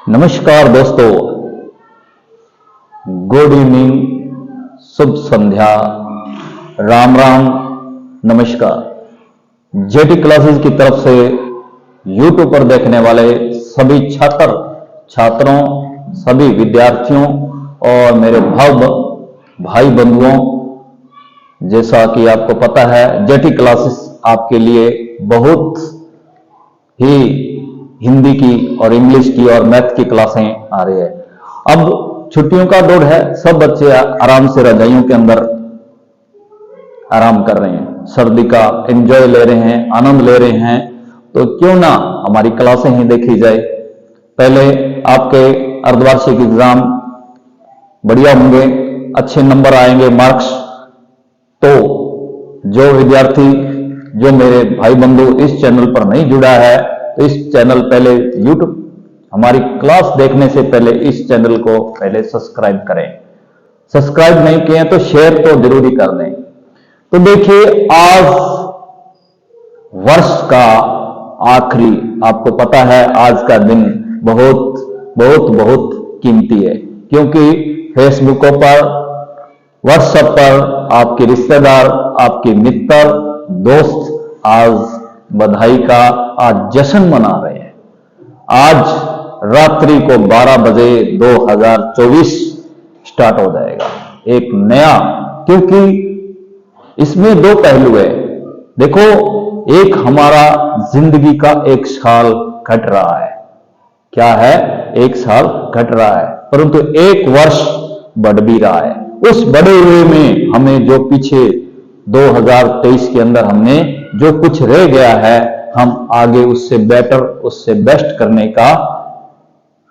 नमस्कार दोस्तों, good evening, शुभ संध्या, राम राम, नमस्कार। जेटी क्लासेस की तरफ से यूट्यूब पर देखने वाले सभी छात्रों, सभी विद्यार्थियों और मेरे भाई बंधुओं, जैसा कि आपको पता है जेटी क्लासेस आपके लिए बहुत ही हिंदी की और इंग्लिश की और मैथ की क्लासें आ रही है। अब छुट्टियों का दौर है, सब बच्चे आराम से रजाइयों के अंदर आराम कर रहे हैं, सर्दी का एंजॉय ले रहे हैं, आनंद ले रहे हैं। तो क्यों ना हमारी क्लासें ही देखी जाए। पहले आपके अर्धवार्षिक एग्जाम बढ़िया होंगे, अच्छे नंबर आएंगे, मार्क्स। तो जो विद्यार्थी, जो मेरे भाई बंधु इस चैनल पर नहीं जुड़ा है, तो इस चैनल पहले यूट्यूब हमारी क्लास देखने से पहले इस चैनल को पहले सब्सक्राइब करें। सब्सक्राइब नहीं किए तो शेयर तो जरूरी कर दें। तो देखिए, आज वर्ष का आखिरी, आपको पता है आज का दिन बहुत बहुत बहुत कीमती है, क्योंकि फेसबुकों पर, व्हाट्सएप पर आपके रिश्तेदार, आपके मित्र, दोस्त आज बधाई का आज जश्न मना रहे हैं। आज रात्रि को 12 बजे 2024 स्टार्ट हो जाएगा एक नया, क्योंकि इसमें दो पहलू है। देखो, एक हमारा जिंदगी का एक साल घट रहा है। क्या है? एक साल घट रहा है, परंतु एक वर्ष बढ़ भी रहा है। उस बढ़े हुए में हमें जो पीछे 2023 के अंदर हमने जो कुछ रह गया है, हम आगे उससे बेटर, उससे बेस्ट करने का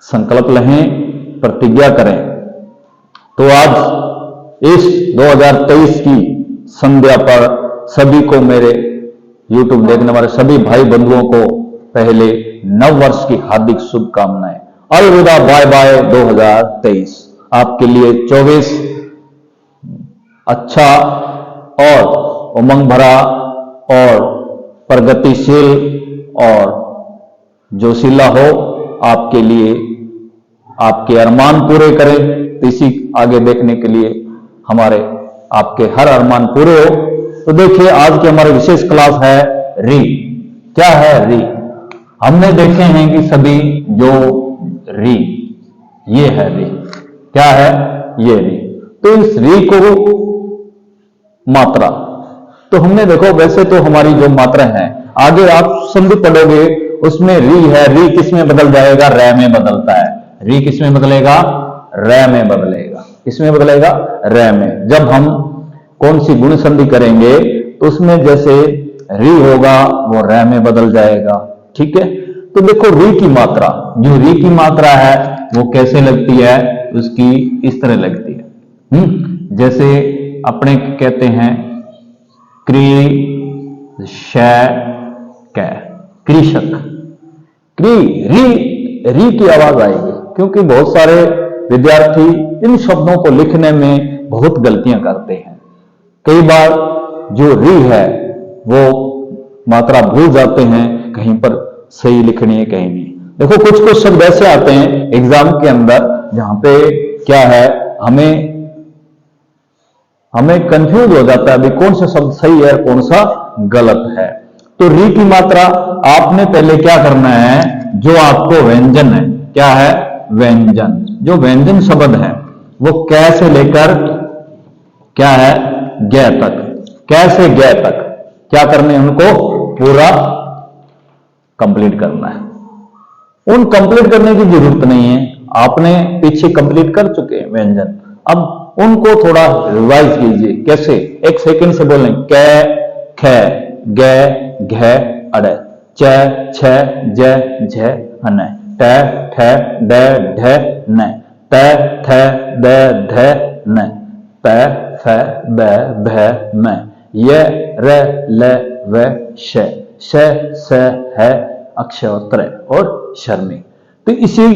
संकल्प लें, प्रतिज्ञा करें। तो आज इस 2023 की संध्या पर सभी को, मेरे YouTube देखने वाले सभी भाई बंधुओं को पहले नव वर्ष की हार्दिक शुभकामनाएं। अलविदा, बाय बाय 2023। आपके लिए 24 अच्छा और उमंग भरा और प्रगतिशील और जोशीला हो। आपके लिए आपके अरमान पूरे करें। इसी आगे देखने के लिए हमारे आपके हर अरमान पूरे हो। तो देखिए, आज की हमारी विशेष क्लास है री। क्या है री? हमने देखे हैं कि सभी जो री, ये है री। क्या है? ये री। तो इस री को मात्रा, तो हमने देखो, वैसे तो हमारी जो मात्रा है, आगे आप संधि पढ़ोगे उसमें री है। री किस में बदल जाएगा? रे में बदलता है। री किस में बदलेगा? रे में बदलेगा। किसमें बदलेगा? रे में। जब हम कौन सी गुण संधि करेंगे तो उसमें जैसे री होगा वो रे में बदल जाएगा। ठीक है? तो देखो, री की मात्रा, जो री की मात्रा है वो कैसे लगती है? उसकी इस तरह लगती है। जैसे अपने कहते हैं कृषक, री की आवाज आएगी, क्योंकि बहुत सारे विद्यार्थी इन शब्दों को लिखने में बहुत गलतियां करते हैं। कई बार जो री है वो मात्रा भूल जाते हैं, कहीं पर सही लिखनी है, कहीं नहीं। देखो, कुछ शब्द ऐसे आते हैं एग्जाम के अंदर जहां पे क्या है, हमें कंफ्यूज हो जाता है, अभी कौन सा शब्द सही है, कौन सा गलत है। तो री की मात्रा आपने पहले क्या करना है, जो आपको व्यंजन है, क्या है? व्यंजन। जो व्यंजन शब्द है वो कैसे लेकर क्या है? ग तक। कैसे ग तक क्या करने, उनको पूरा कंप्लीट करना है। उन कंप्लीट करने की जरूरत नहीं है, आपने पीछे कंप्लीट कर चुके हैं व्यंजन। अब उनको थोड़ा रिवाइज कीजिए। कैसे? एक सेकंड से बोलें। क, ख, ग, घ, अड़, च, छ, ज, झ, हन, ट, ठ, ड, ढ, न, त, थ, द, ध, न, प, फ, ब, भ, म, य, र, ल, व, श, स, ह, अक्षर और शर्मी। तो इसी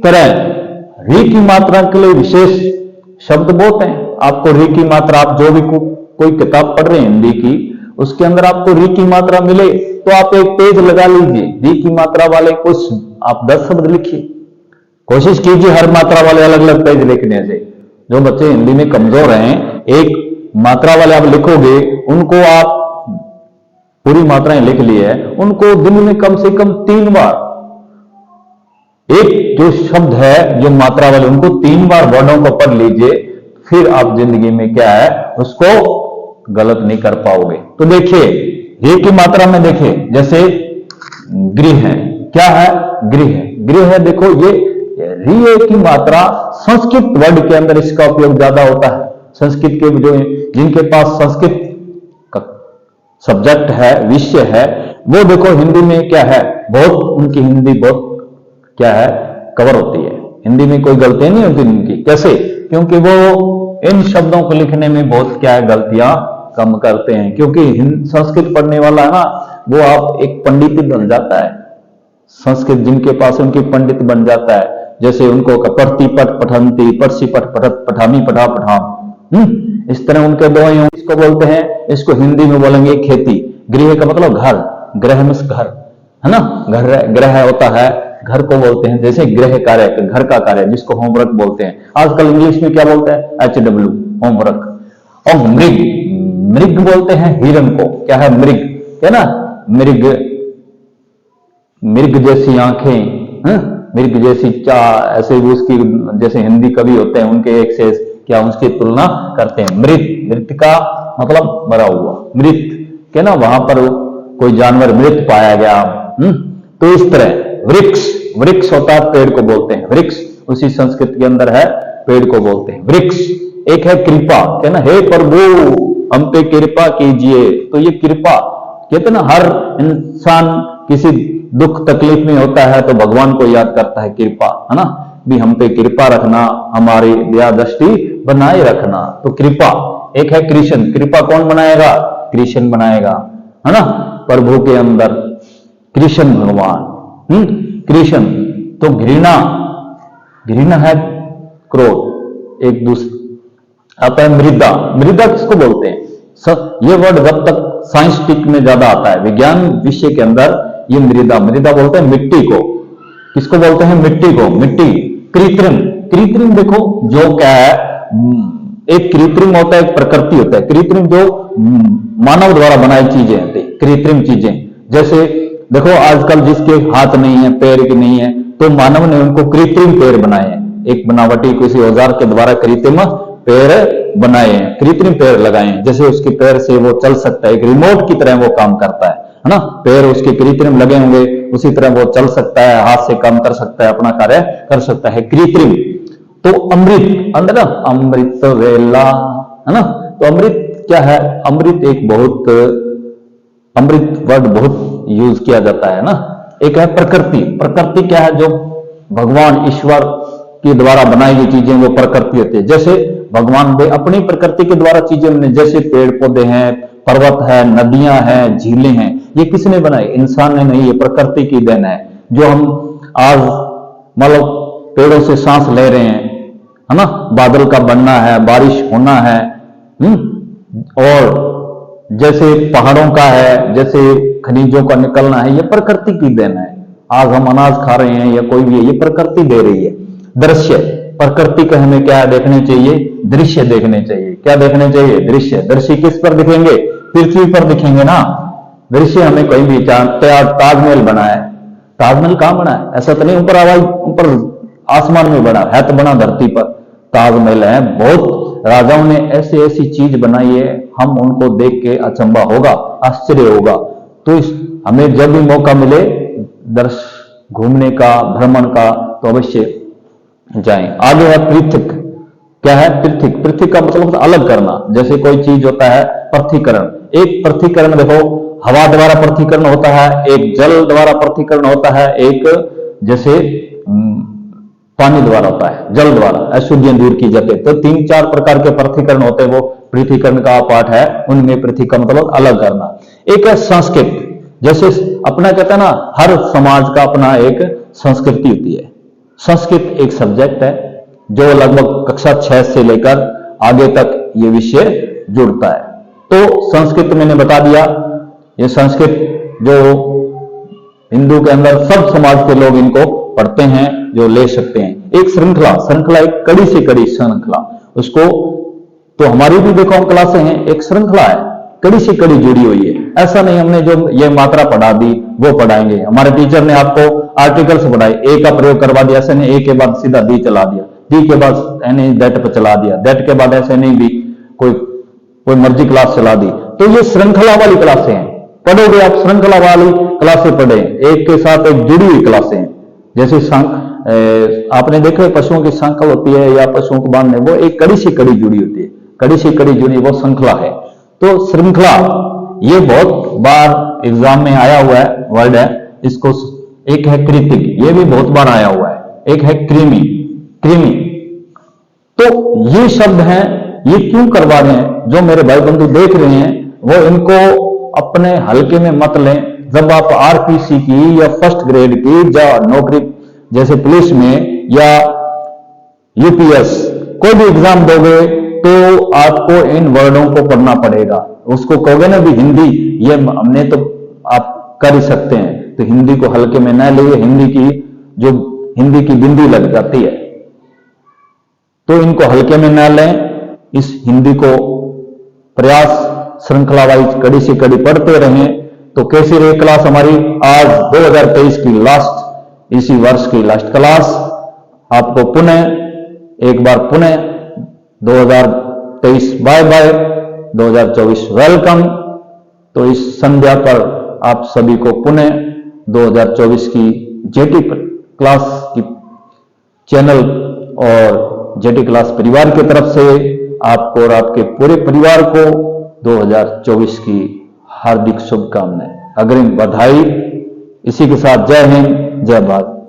तरह री की मात्रा के लिए विशेष शब्द बहुत हैं। आपको री की मात्रा, आप जो भी कोई किताब पढ़ रहे हैं हिंदी की, उसके अंदर आपको री की मात्रा मिले तो आप एक पेज लगा लीजिए, री की मात्रा वाले कुछ आप 10 शब्द लिखिए। कोशिश कीजिए हर मात्रा वाले अलग अलग पेज लिखने से। जो बच्चे हिंदी में कमजोर हैं, एक मात्रा वाले आप लिखोगे, उनको आप पूरी मात्राएं लिख ली है, उनको दिन में कम से कम 3 बार, एक जो शब्द है जो मात्रा वाले, उनको 3 बार वर्णों को पढ़ लीजिए, फिर आप जिंदगी में क्या है उसको गलत नहीं कर पाओगे। तो देखिए एक ही मात्रा में देखिए, जैसे गृह है, क्या है गृह है, गृह है, देखो ये री की मात्रा संस्कृत वर्ड के अंदर इसका उपयोग ज्यादा होता है। संस्कृत के जो जिनके पास संस्कृत का सब्जेक्ट है, विषय है, वो देखो हिंदी में क्या है, बहुत उनकी हिंदी बहुत क्या है कवर होती है, हिंदी में कोई गलतियां नहीं होती उनकी। कैसे? क्योंकि वो इन शब्दों को लिखने में बहुत क्या है गलतियां कम करते हैं, क्योंकि संस्कृत पढ़ने वाला है ना, वो आप एक पंडित बन जाता है। संस्कृत जिनके पास उनकी पंडित बन जाता है। जैसे उनको पढ़ती पठ पठंती, पढ़सी पठ पठत, पठामी पठा पठाम, इस तरह उनके दो इसको बोलते हैं, इसको हिंदी में बोलेंगे खेती। गृह का मतलब घर, गृह में घर है ना, घर ग्रह होता है, घर को बोलते हैं। जैसे गृह कार्य, घर का कार्य, जिसको होमवर्क बोलते हैं। आजकल इंग्लिश में क्या बोलते हैं, HW होमवर्क। और मृग, मृग बोलते हैं हिरण को, क्या है मृग, है ना, मृग, मृग जैसी आंखें, मृग जैसी चा, ऐसे भी उसकी जैसे हिंदी कवि होते हैं उनके एक से क्या उसकी तुलना करते हैं। मृत, मृत का मतलब मरा हुआ, मृत क्या ना, वहां पर कोई जानवर मृत पाया गया। तो इस तरह वृक्ष, वृक्ष होता है पेड़ को बोलते हैं, वृक्ष उसी संस्कृत के अंदर है, पेड़ को बोलते हैं वृक्ष। एक है कृपा, क्या ना, हे प्रभु हम पे कृपा कीजिए। तो ये कृपा कहते ना, हर इंसान किसी दुख तकलीफ में होता है तो भगवान को याद करता है, कृपा है ना, भी हम पे कृपा रखना, हमारी दया दृष्टि बनाए रखना। तो कृपा। एक है कृष्ण, कृपा कौन बनाएगा, कृष्ण बनाएगा, है ना, प्रभु के अंदर कृष्ण भगवान, कृष्ण। तो घृणा, घृणा है क्रोध, एक दूसरे। आता है मृदा, मृदा किसको बोलते हैं, ये वर्ड जब तक साइंटिफिक में ज्यादा आता है, विज्ञान विषय के अंदर ये मृदा, मृदा बोलते हैं मिट्टी को। किसको बोलते हैं, मिट्टी को, मिट्टी। कृत्रिम, कृत्रिम देखो जो क्या है, एक कृत्रिम होता है, एक प्रकृति होता है। कृत्रिम जो मानव द्वारा बनाई चीजें होती है, कृत्रिम चीजें। जैसे देखो आजकल जिसके हाथ नहीं है, पैर की नहीं है, तो मानव ने उनको कृत्रिम पैर बनाए हैं, एक बनावटी किसी औजार के द्वारा कृत्रिम पैर बनाए हैं, कृत्रिम पैर लगाए हैं। जैसे उसके पैर से वो चल सकता है, एक रिमोट की तरह वो काम करता है ना, पैर उसके कृत्रिम लगे होंगे, उसी तरह वो चल सकता है, हाथ से काम कर सकता है, अपना कार्य कर सकता है, कृत्रिम। तो अमृत, अंदर ना अमृत वेला, है ना, तो अमृत क्या है, अमृत एक बहुत, अमृत वर्ड बहुत यूज किया जाता है ना। एक है प्रकृति, प्रकृति क्या है, जो भगवान ईश्वर के द्वारा बनाई गई चीजें वो प्रकृति होती है। जैसे भगवान ने अपनी प्रकृति के द्वारा चीजें बने, जैसे पेड़ पौधे हैं, पर्वत है, नदियां हैं, झीलें हैं, ये किसने बनाई, इंसान ने नहीं, ये प्रकृति की देन है। जो हम आज मतलब पेड़ों से सांस ले रहे हैं, है ना, बादल का बनना है, बारिश होना है, और जैसे पहाड़ों का है, जैसे खनिजों का निकलना है, ये प्रकृति की देन है। आज हम अनाज खा रहे हैं या कोई भी है, ये प्रकृति दे रही है। दृश्य, प्रकृति का हमें क्या देखने चाहिए, दृश्य देखने चाहिए। क्या देखने चाहिए, दृश्य। दृश्य किस पर दिखेंगे, पृथ्वी पर दिखेंगे ना। दृश्य हमें कहीं भी, ताजमहल बना है, ताजमहल कहां बना है, ऐसा तो नहीं ऊपर आवाज, ऊपर आसमान में बना है, तो बना धरती पर। ताजमहल है, बहुत राजाओं ने ऐसी ऐसी चीज बनाई है, हम उनको देख के अचंभा होगा, आश्चर्य होगा। तो हमें जब भी मौका मिले घूमने का, भ्रमण का, तो अवश्य जाएं। आगे है पृथक, क्या है पृथक, पृथक का मतलब अलग करना। जैसे कोई चीज होता है पृथक्करण, एक पृथक्करण देखो हवा द्वारा पृथक्करण होता है, एक जल द्वारा पृथक्करण होता है, एक जैसे पानी द्वारा होता है, जल द्वारा अशुद्धियां दूर की जाती है। तो 3-4 प्रकार के पृथक्करण होते हैं, वो पृथक्करण का पाठ है, उनमें पृथक का मतलब अलग करना। एक है संस्कृत, जैसे अपना कहता है ना, हर समाज का अपना एक संस्कृति होती है। संस्कृत एक सब्जेक्ट है जो लगभग कक्षा 6 से लेकर आगे तक ये विषय जुड़ता है। तो संस्कृत मैंने बता दिया, ये संस्कृत जो हिंदू के अंदर सब समाज के लोग इनको पढ़ते हैं, जो ले सकते हैं। एक श्रृंखला, श्रृंखला एक कड़ी से कड़ी श्रृंखला, उसको तो हमारी भी देखो क्लासें हैं, एक श्रृंखला है, कड़ी से कड़ी जुड़ी हुई है। ऐसा नहीं हमने जो ये मात्रा पढ़ा दी वो पढ़ाएंगे, हमारे टीचर ने आपको आर्टिकल्स पढ़ाए, ए का प्रयोग करवा दिया, ऐसे नहीं ए के बाद सीधा दी चला दिया, दी के बाद यानी दैट पर चला दिया, दैट के बाद ऐसे नहीं भी कोई मर्जी क्लास चला दी। तो ये श्रृंखला वाली क्लासें हैं, पढ़ोगे आप श्रृंखला वाली क्लासें पढ़े, एक के साथ एक जुड़ी हुई क्लासें हैं। जैसे आपने देखा पशुओं की संख्या होती है या पशुओं को बांधने, वो एक कड़ी से कड़ी जुड़ी होती है, कड़ी से कड़ी जुड़ी वो श्रृंखला है। तो श्रृंखला ये बहुत बार एग्जाम में आया हुआ है वर्ड है, इसको एक है कृतिक, ये भी बहुत बार आया हुआ है, एक है कृमि, कृमि। तो ये शब्द हैं, ये क्यों करवा रहे हैं, जो मेरे भाई बंधु देख रहे हैं वो इनको अपने हल्के में मत लें। जब आप आरपीसी की या फर्स्ट ग्रेड की या नौकरी जैसे पुलिस में या यूपीएस कोई भी एग्जाम दोगे तो आपको इन वर्डों को पढ़ना पड़ेगा। उसको कहोगे ना भी हिंदी, ये हमने तो आप कर ही सकते हैं, तो हिंदी को हल्के में ना लिए, हिंदी की बिंदी लग जाती है, तो इनको हल्के में ना लें। इस हिंदी को प्रयास श्रृंखला वाइज कड़ी से कड़ी पढ़ते रहें। तो कैसी रही क्लास हमारी आज 2023 की लास्ट, इसी वर्ष की लास्ट क्लास। आपको पुनः एक बार पुनः 2023 बाय बाय, 2024 वेलकम। तो इस संध्या पर आप सभी को पुनः 2024 की जेटी क्लास की चैनल और जेटी क्लास परिवार की तरफ से आपको और आपके पूरे परिवार को 2024 की हार्दिक शुभकामनाएं, अग्रिम बधाई। इसी के साथ जय हिंद, जय भारत।